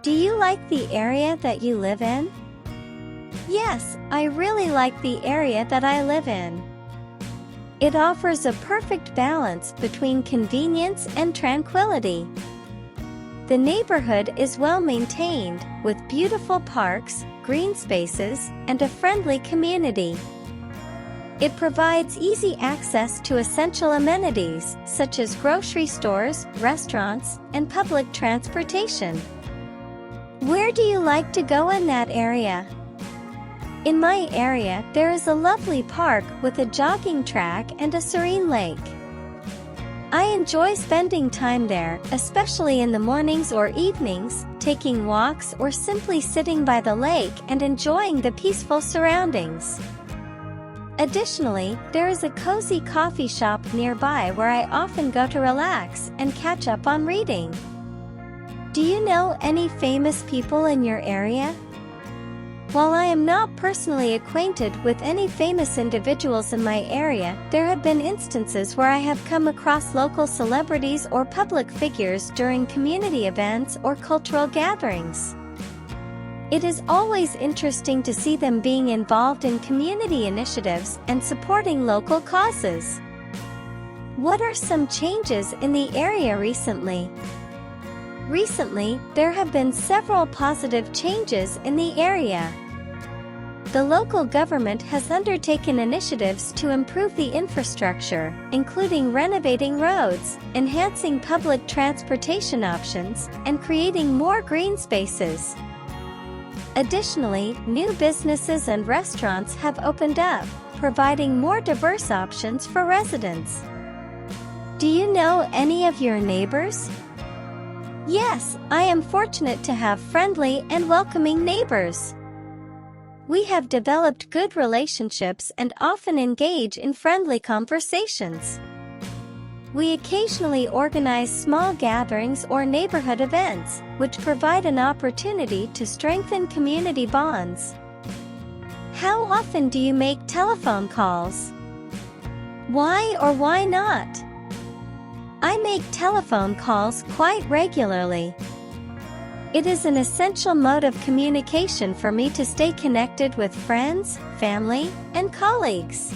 Do you like the area that you live in? Yes, I really like the area that I live in. It offers a perfect balance between convenience and tranquility. The neighborhood is well maintained, with beautiful parks, green spaces, and a friendly community. It provides easy access to essential amenities, such as grocery stores, restaurants, and public transportation. Where do you like to go in that area? In my area, there is a lovely park with a jogging track and a serene lake. I enjoy spending time there, especially in the mornings or evenings, taking walks or simply sitting by the lake and enjoying the peaceful surroundings. Additionally, there is a cozy coffee shop nearby where I often go to relax and catch up on reading. Do you know any famous people in your area? While I am not personally acquainted with any famous individuals in my area, there have been instances where I have come across local celebrities or public figures during community events or cultural gatherings. It is always interesting to see them being involved in community initiatives and supporting local causes. What are some changes in the area recently? Recently, there have been several positive changes in the area. The local government has undertaken initiatives to improve the infrastructure, including renovating roads, enhancing public transportation options, and creating more green spaces. Additionally, new businesses and restaurants have opened up, providing more diverse options for residents. Do you know any of your neighbors? Yes, I am fortunate to have friendly and welcoming neighbors. We have developed good relationships and often engage in friendly conversations. We occasionally organize small gatherings or neighborhood events, which provide an opportunity to strengthen community bonds. How often do you make telephone calls? Why or why not? I make telephone calls quite regularly. It is an essential mode of communication for me to stay connected with friends, family, and colleagues.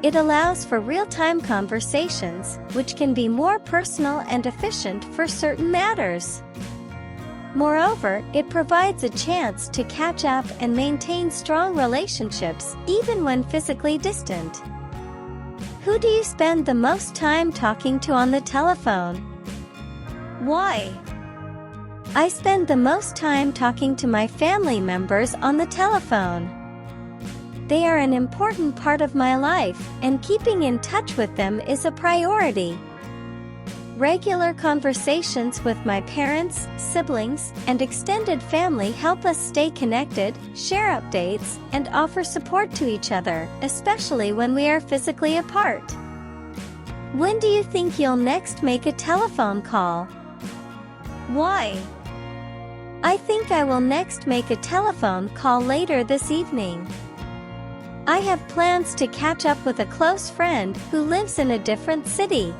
It allows for real-time conversations, which can be more personal and efficient for certain matters. Moreover, it provides a chance to catch up and maintain strong relationships, even when physically distant. Who do you spend the most time talking to on the telephone? Why? I spend the most time talking to my family members on the telephone. They are an important part of my life, and keeping in touch with them is a priority. Regular conversations with my parents, siblings, and extended family help us stay connected, share updates, and offer support to each other, especially when we are physically apart. When do you think you'll next make a telephone call? Why? I think I will next make a telephone call later this evening. I have plans to catch up with a close friend who lives in a different city.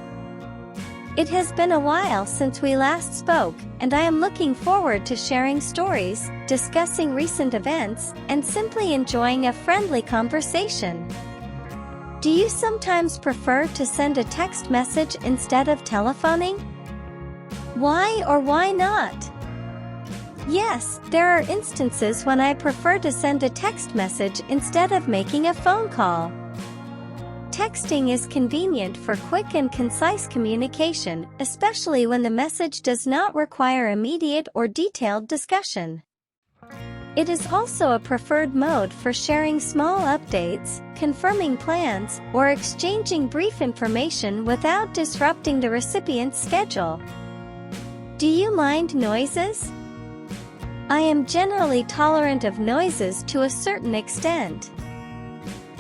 It has been a while since we last spoke, and I am looking forward to sharing stories, discussing recent events, and simply enjoying a friendly conversation. Do you sometimes prefer to send a text message instead of telephoning? Why or why not? Yes, there are instances when I prefer to send a text message instead of making a phone call. Texting is convenient for quick and concise communication, especially when the message does not require immediate or detailed discussion. It is also a preferred mode for sharing small updates, confirming plans, or exchanging brief information without disrupting the recipient's schedule. Do you mind noises? I am generally tolerant of noises to a certain extent.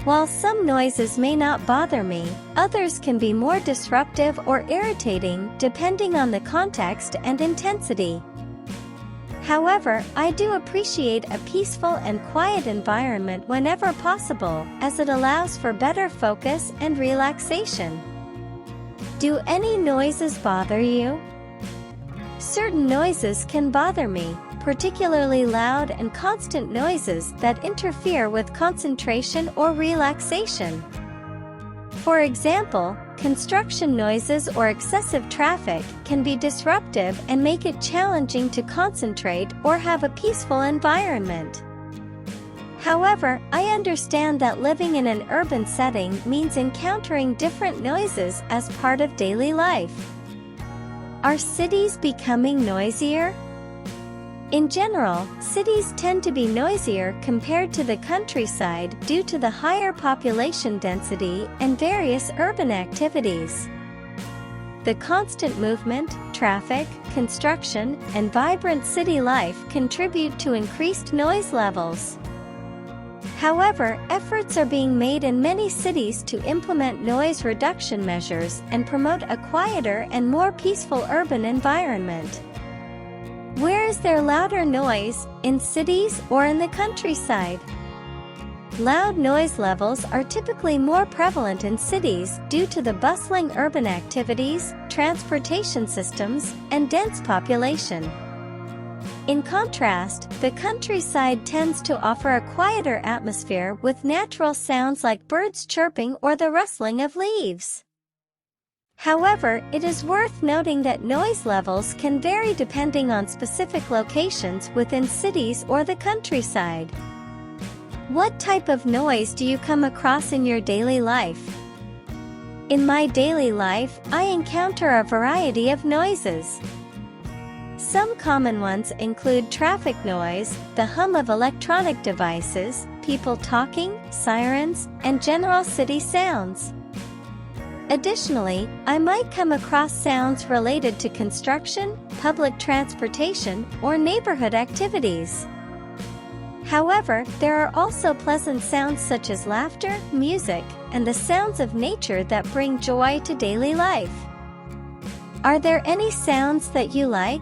While some noises may not bother me, others can be more disruptive or irritating depending on the context and intensity. However, I do appreciate a peaceful and quiet environment whenever possible, as it allows for better focus and relaxation. Do any noises bother you? Certain noises can bother me, particularly loud and constant noises that interfere with concentration or relaxation. For example, construction noises or excessive traffic can be disruptive and make it challenging to concentrate or have a peaceful environment. However, I understand that living in an urban setting means encountering different noises as part of daily life. Are cities becoming noisier? In general, cities tend to be noisier compared to the countryside due to the higher population density and various urban activities. The constant movement, traffic, construction, and vibrant city life contribute to increased noise levels. However, efforts are being made in many cities to implement noise reduction measures and promote a quieter and more peaceful urban environment. Where is there louder noise, in cities or in the countryside? Loud noise levels are typically more prevalent in cities due to the bustling urban activities, transportation systems, and dense population. In contrast, the countryside tends to offer a quieter atmosphere with natural sounds like birds chirping or the rustling of leaves. However, it is worth noting that noise levels can vary depending on specific locations within cities or the countryside. What type of noise do you come across in your daily life? In my daily life, I encounter a variety of noises. Some common ones include traffic noise, the hum of electronic devices, people talking, sirens, and general city sounds. Additionally, I might come across sounds related to construction, public transportation, or neighborhood activities. However, there are also pleasant sounds such as laughter, music, and the sounds of nature that bring joy to daily life. Are there any sounds that you like?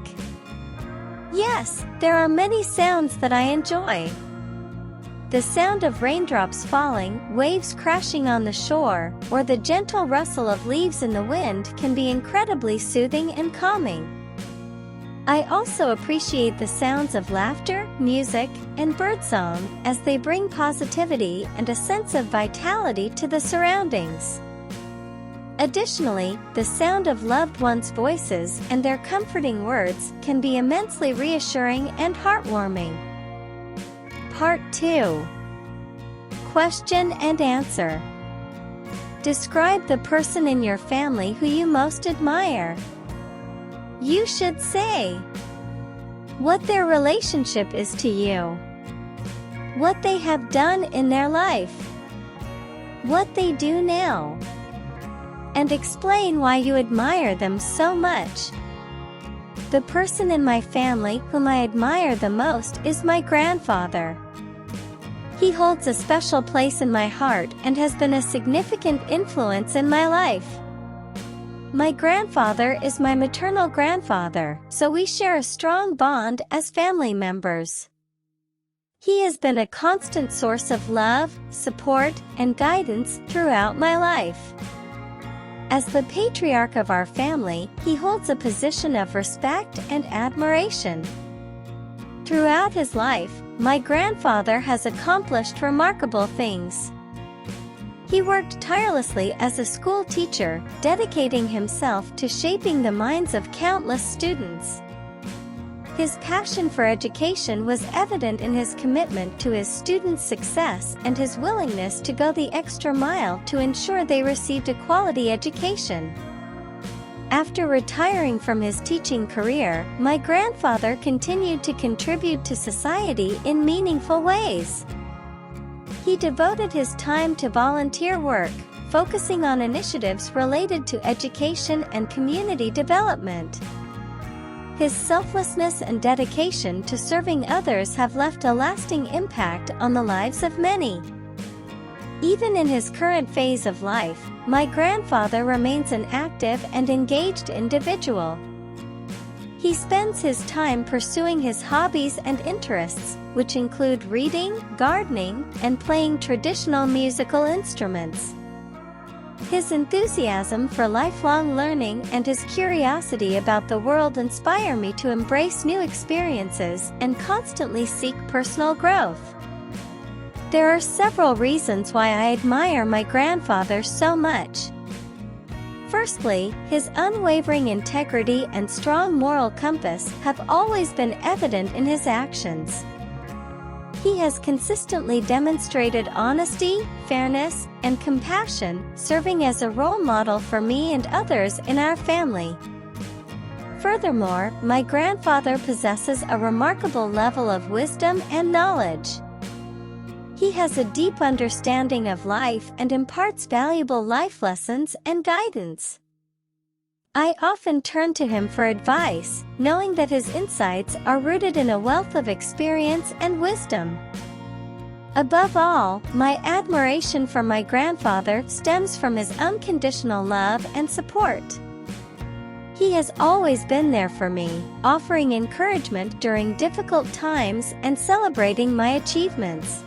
Yes, there are many sounds that I enjoy. The sound of raindrops falling, waves crashing on the shore, or the gentle rustle of leaves in the wind can be incredibly soothing and calming. I also appreciate the sounds of laughter, music, and birdsong as they bring positivity and a sense of vitality to the surroundings. Additionally, the sound of loved ones' voices and their comforting words can be immensely reassuring and heartwarming. Part 2. Question and answer. Describe the person in your family who you most admire. You should say what their relationship is to you, what they have done in their life, what they do now, and explain why you admire them so much. The person in my family whom I admire the most is my grandfather. He holds a special place in my heart and has been a significant influence in my life. My grandfather is my maternal grandfather, so we share a strong bond as family members. He has been a constant source of love, support, and guidance throughout my life. As the patriarch of our family, he holds a position of respect and admiration. Throughout his life, my grandfather has accomplished remarkable things. He worked tirelessly as a school teacher, dedicating himself to shaping the minds of countless students. His passion for education was evident in his commitment to his students' success and his willingness to go the extra mile to ensure they received a quality education. After retiring from his teaching career, my grandfather continued to contribute to society in meaningful ways. He devoted his time to volunteer work, focusing on initiatives related to education and community development. His selflessness and dedication to serving others have left a lasting impact on the lives of many. Even in his current phase of life, my grandfather remains an active and engaged individual. He spends his time pursuing his hobbies and interests, which include reading, gardening, and playing traditional musical instruments. His enthusiasm for lifelong learning and his curiosity about the world inspire me to embrace new experiences and constantly seek personal growth. There are several reasons why I admire my grandfather so much. Firstly, his unwavering integrity and strong moral compass have always been evident in his actions. He has consistently demonstrated honesty, fairness, and compassion, serving as a role model for me and others in our family. Furthermore, my grandfather possesses a remarkable level of wisdom and knowledge. He has a deep understanding of life and imparts valuable life lessons and guidance. I often turn to him for advice, knowing that his insights are rooted in a wealth of experience and wisdom. Above all, my admiration for my grandfather stems from his unconditional love and support. He has always been there for me, offering encouragement during difficult times and celebrating my achievements.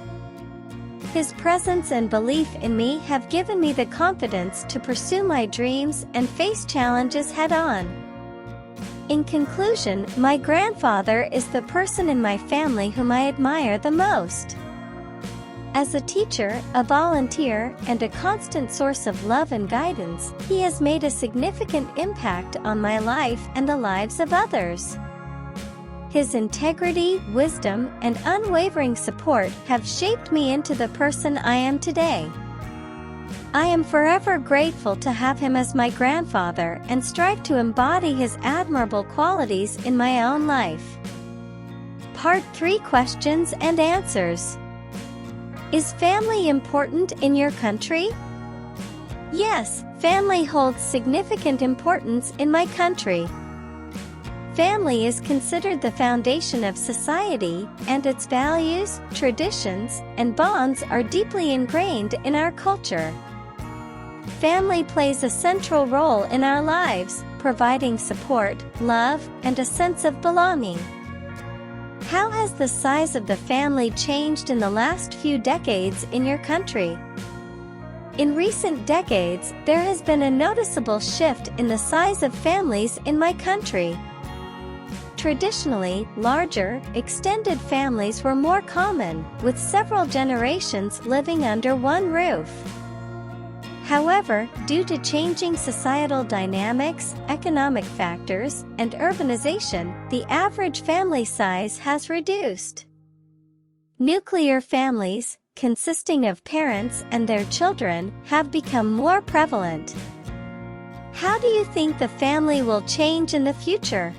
His presence and belief in me have given me the confidence to pursue my dreams and face challenges head-on. In conclusion, my grandfather is the person in my family whom I admire the most. As a teacher, a volunteer, and a constant source of love and guidance, he has made a significant impact on my life and the lives of others. His integrity, wisdom, and unwavering support have shaped me into the person I am today. I am forever grateful to have him as my grandfather and strive to embody his admirable qualities in my own life. Part 3 Questions and Answers. Is family important in your country? Yes, family holds significant importance in my country. Family is considered the foundation of society, and its values, traditions, and bonds are deeply ingrained in our culture. Family plays a central role in our lives, providing support, love, and a sense of belonging. How has the size of the family changed in the last few decades in your country? In recent decades, there has been a noticeable shift in the size of families in my country. Traditionally, larger, extended families were more common, with several generations living under one roof. However, due to changing societal dynamics, economic factors, and urbanization, the average family size has reduced. Nuclear families, consisting of parents and their children, have become more prevalent. How do you think the family will change in the future?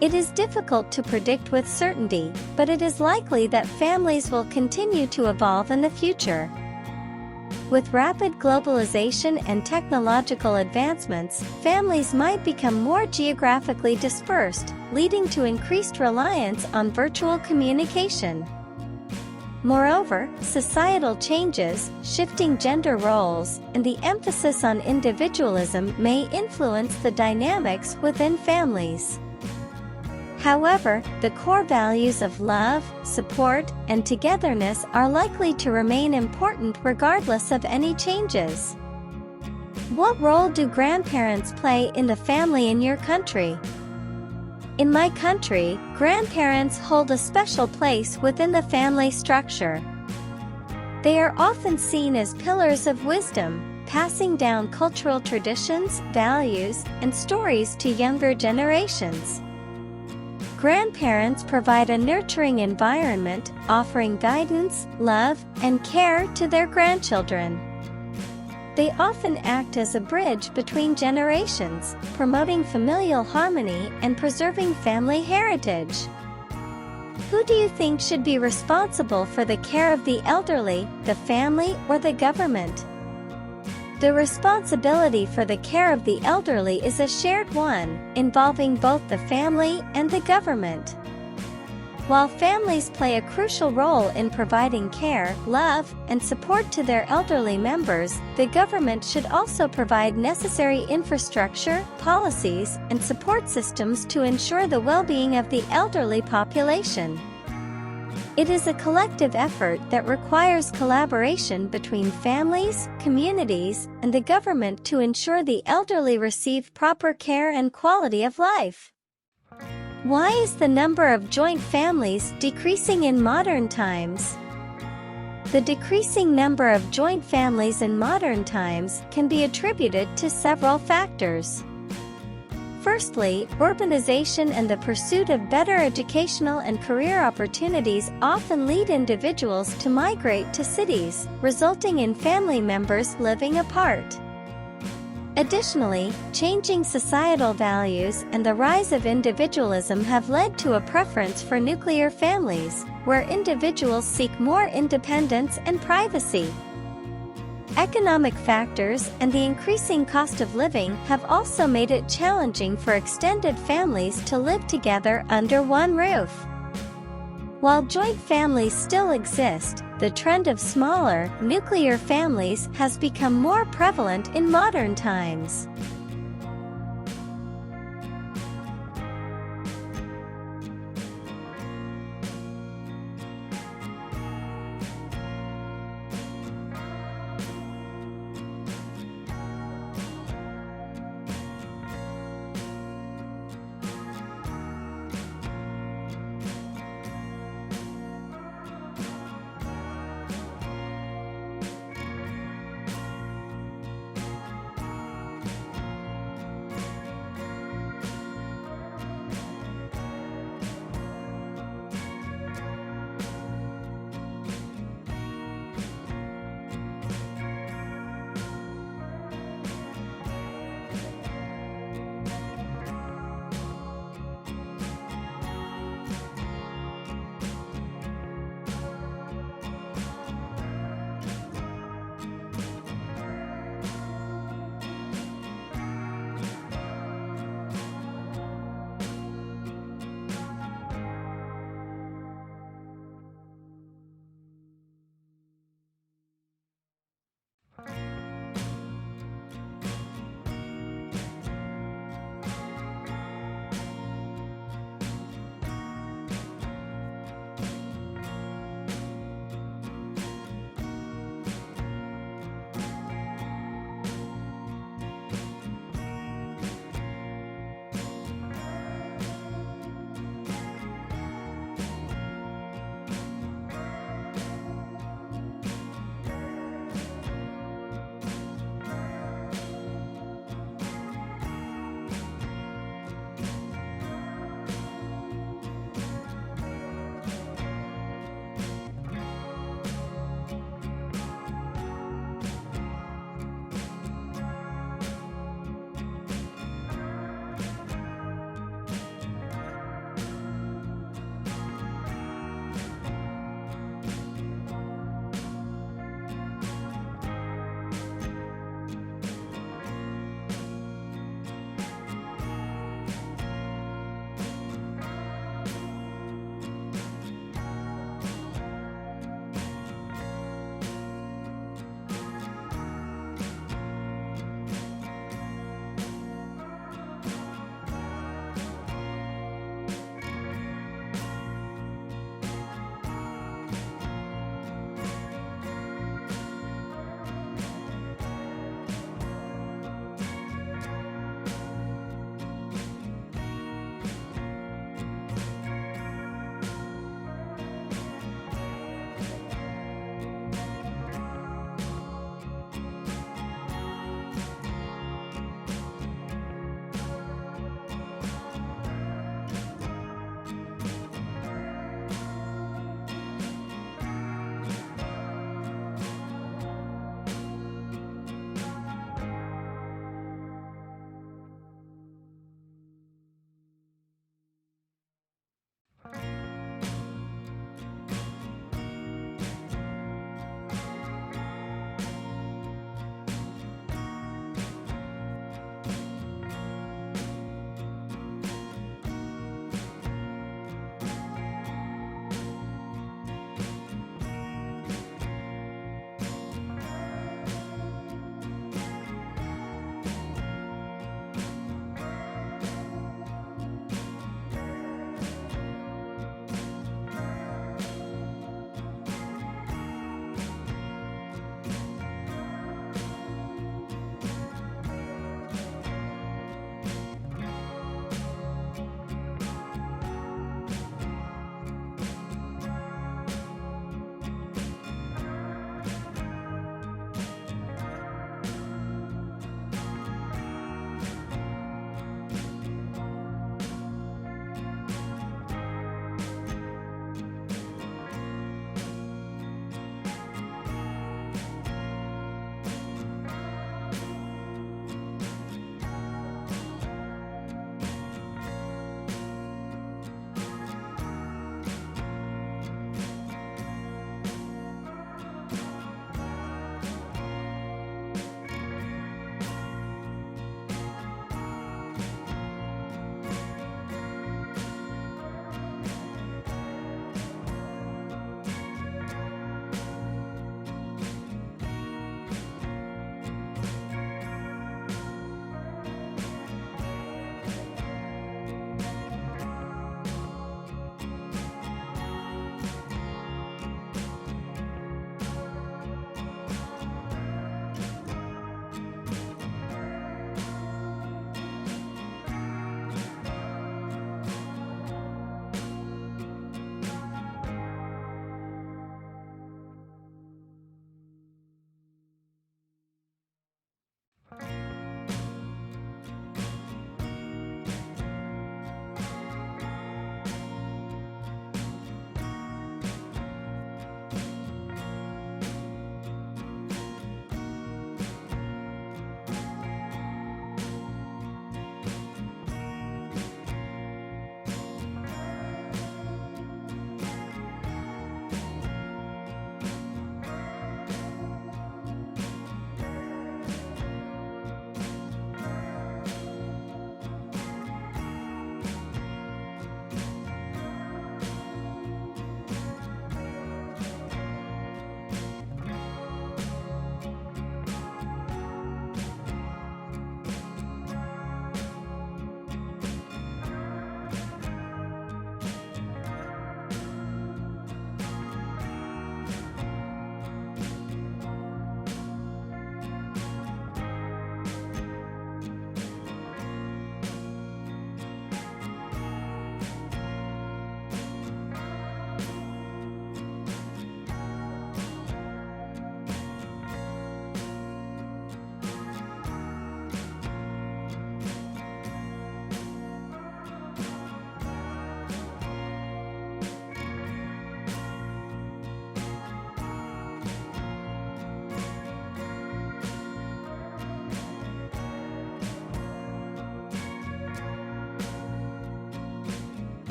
It is difficult to predict with certainty, but it is likely that families will continue to evolve in the future. With rapid globalization and technological advancements, families might become more geographically dispersed, leading to increased reliance on virtual communication. Moreover, societal changes, shifting gender roles, and the emphasis on individualism may influence the dynamics within families. However, the core values of love, support, and togetherness are likely to remain important regardless of any changes. What role do grandparents play in the family in your country? In my country, grandparents hold a special place within the family structure. They are often seen as pillars of wisdom, passing down cultural traditions, values, and stories to younger generations. Grandparents provide a nurturing environment, offering guidance, love, and care to their grandchildren. They often act as a bridge between generations, promoting familial harmony and preserving family heritage. Who do you think should be responsible for the care of the elderly, the family, or the government? The responsibility for the care of the elderly is a shared one, involving both the family and the government. While families play a crucial role in providing care, love, and support to their elderly members, the government should also provide necessary infrastructure, policies, and support systems to ensure the well-being of the elderly population. It is a collective effort that requires collaboration between families, communities, and the government to ensure the elderly receive proper care and quality of life. Why is the number of joint families decreasing in modern times? The decreasing number of joint families in modern times can be attributed to several factors. Firstly, urbanization and the pursuit of better educational and career opportunities often lead individuals to migrate to cities, resulting in family members living apart. Additionally, changing societal values and the rise of individualism have led to a preference for nuclear families, where individuals seek more independence and privacy. Economic factors and the increasing cost of living have also made it challenging for extended families to live together under one roof. While joint families still exist, the trend of smaller, nuclear families has become more prevalent in modern times.